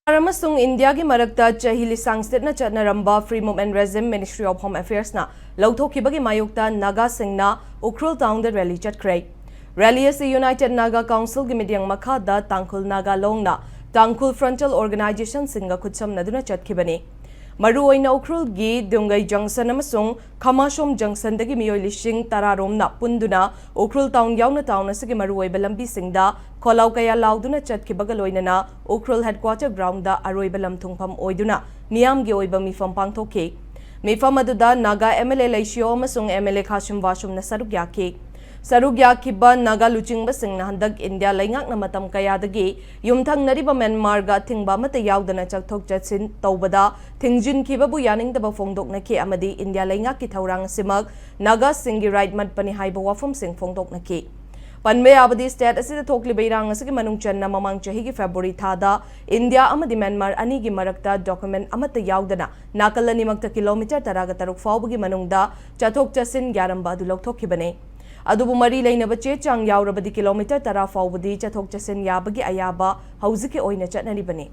Amasung India gi marakta chahi lisang stetna chatnaramba Free Movement Regime Ministry of Home Affairs na lauthokibagi mayokta Naga Singna Ukhrul town da rally chatkrai. Rally as United Naga Council gi midyang makhada Tangkhul Naga Longna Tangkhul Frontal Organization singa khutsam naduna chatkibani. Maru oina Ukhrul gi Dungai Junction amasung Khamashom Junction dagi miyoi lishing tararom na punduna Ukhrul town yauna town asigi maru oiba lambi singda Kholau kaya lauduna chatkibaga loinana Ukhrul headquarter ground da aroiba lamthungpham oiduna miyam gi oiba mifam pangthoki. Mifam aduda Naga MLA Laishio amasung MLA Khashim Washum na saruk yaki. Saruk yakiba Naga luchingba singna handak India laingak na matam kaya dagi yumthang nariba Myanmar ga thingba mata yaudana chakthok chatsin tawbada thingjin kibabu yaning daba phongdok na ki amadi India laingak ki thaurang simak Naga singi right mat pani haiba wafam sing phongdok na ki. Panme abadi state asida thokli beirang asigi manung channa mamang chahi gi February thada India amadi Myanmar ani gi marakta document amata yaudana nakalani makta kilometer taraga taruk fawbagi manungda chathok chasin gyaramba adu lokthokibane. Adubu mari lainaba che chang yaurabadi kilometer tara fawbadi chathok chasin yabagi ayaba hauziki oina chatnaribane.